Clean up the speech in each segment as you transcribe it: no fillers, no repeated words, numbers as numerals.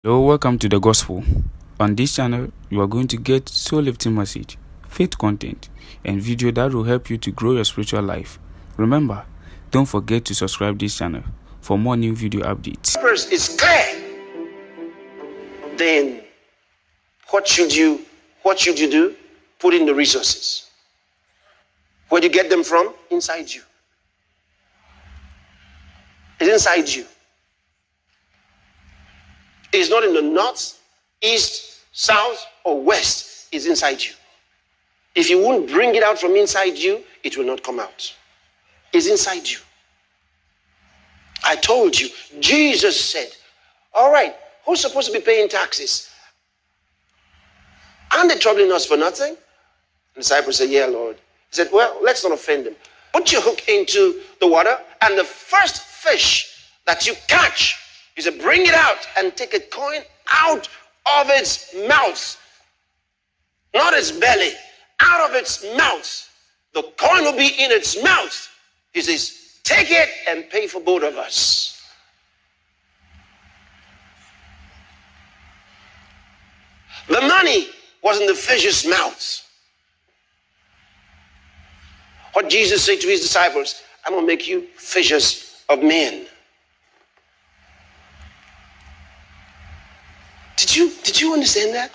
Hello, welcome to the gospel. On this channel, you are going to get soul-lifting message, faith content, and video that will help you to grow your spiritual life. Remember, don't forget to subscribe this channel for more new video updates. Purpose is clear. Then, what should you do? Put in the resources. Where do you get them from? Inside you. It's inside you. It's not in the north, east, south, or west. It's inside you. If you won't bring it out from inside you, it will not come out. It's inside you. I told you, Jesus said, all right, who's supposed to be paying taxes? Aren't they troubling us for nothing? The disciples said, yeah, Lord. He said, well, let's not offend them. Put your hook into the water, and the first fish that you catch, he said, bring it out and take a coin out of its mouth. Not its belly, out of its mouth. The coin will be in its mouth. He says, take it and pay for both of us. The money was in the fish's mouth. What Jesus said to his disciples, I'm going to make you fishers of men. Did you understand that?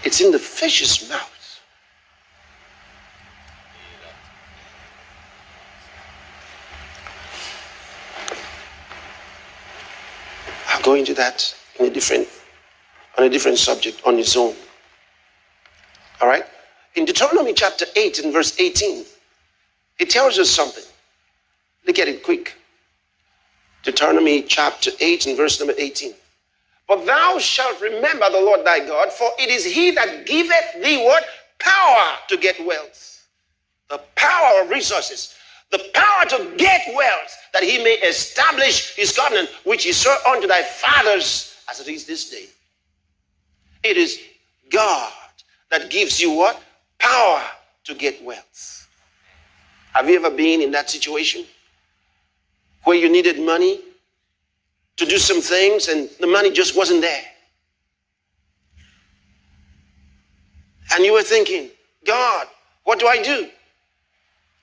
It's in the fish's mouth. I'll go into that on a different subject on its own. All right? In Deuteronomy chapter 8 and verse 18, it tells us something. Look at it quick. Deuteronomy chapter 8 and verse number 18. But thou shalt remember the Lord thy God, for it is he that giveth thee what? Power to get wealth. The power of resources. The power to get wealth, that he may establish his covenant, which he swore unto thy fathers, as it is this day. It is God that gives you what? Power to get wealth. Have you ever been in that situation where you needed money to do some things and the money just wasn't there? And you were thinking, God, what do I do?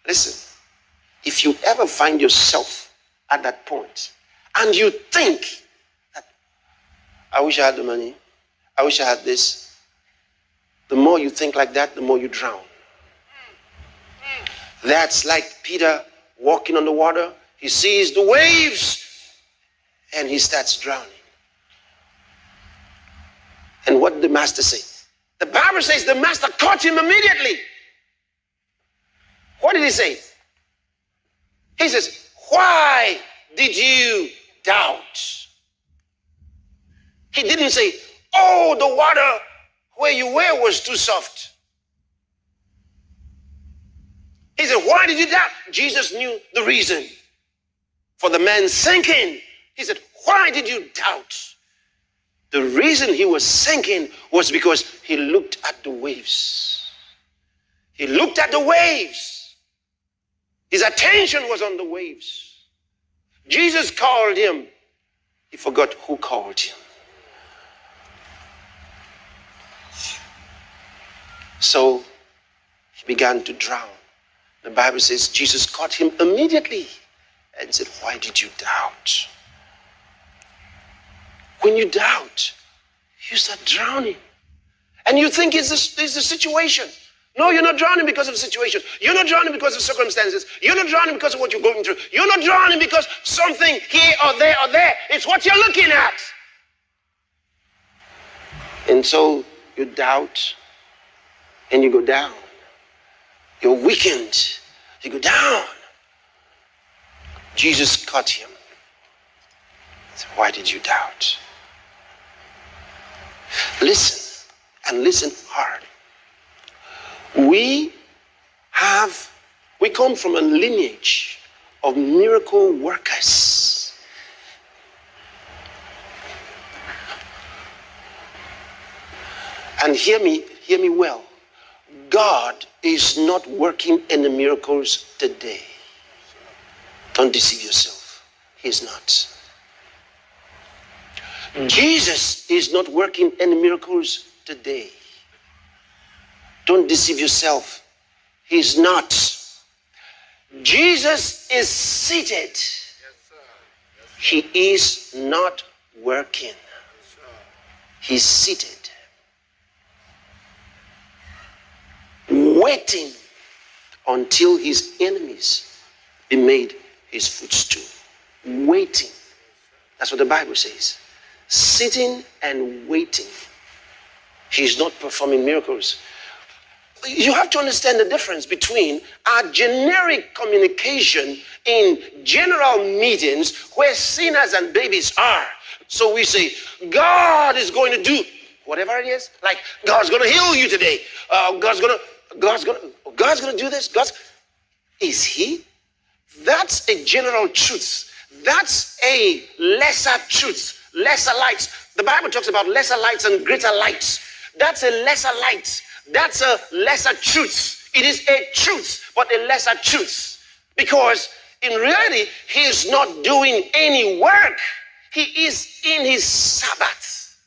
Listen, if you ever find yourself at that point and you think that, I wish I had the money, I wish I had this, the more you think like that, the more you drown. That's like Peter walking on the water. He sees the waves and he starts drowning. And what did the master say? The Bible says the master caught him immediately. What did he say? He says, why did you doubt? He didn't say, oh, the water where you were was too soft. He said, why did you doubt? Jesus knew the reason for the man sinking. He said, why did you doubt? The reason he was sinking was because he looked at the waves. He looked at the waves. His attention was on the waves. Jesus called him. He forgot who called him. So he began to drown. The Bible says Jesus caught him immediately and said, why did you doubt? When you doubt, you start drowning. And you think it's the situation. No, you're not drowning because of the situation. You're not drowning because of circumstances. You're not drowning because of what you're going through. You're not drowning because something here or there or there. It's what you're looking at. And so you doubt and you go down. You're weakened. You go down. Jesus caught him. So why did you doubt? Listen, and listen hard. We come from a lineage of miracle workers. And hear me well. God is not working any miracles today. Don't deceive yourself. He is not. Jesus is not working any miracles today. Don't deceive yourself. He's not. Jesus is seated. He is not working. He's seated, waiting until his enemies be made his footstool. Waiting. That's what the Bible says. Sitting and waiting. He's not performing miracles. You have to understand the difference between our generic communication in general meetings where sinners and babies are. So we say, God is going to do whatever it is. Like, God's going to heal you today. God's going to do this. Is he? That's a general truth. That's a lesser truth. Lesser lights. The Bible talks about lesser lights and greater lights. That's a lesser light. That's a lesser truth. It is a truth, but a lesser truth. Because in reality, he is not doing any work. He is in his Sabbath.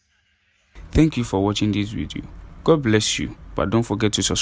Thank you for watching this video. God bless you, but don't forget to subscribe.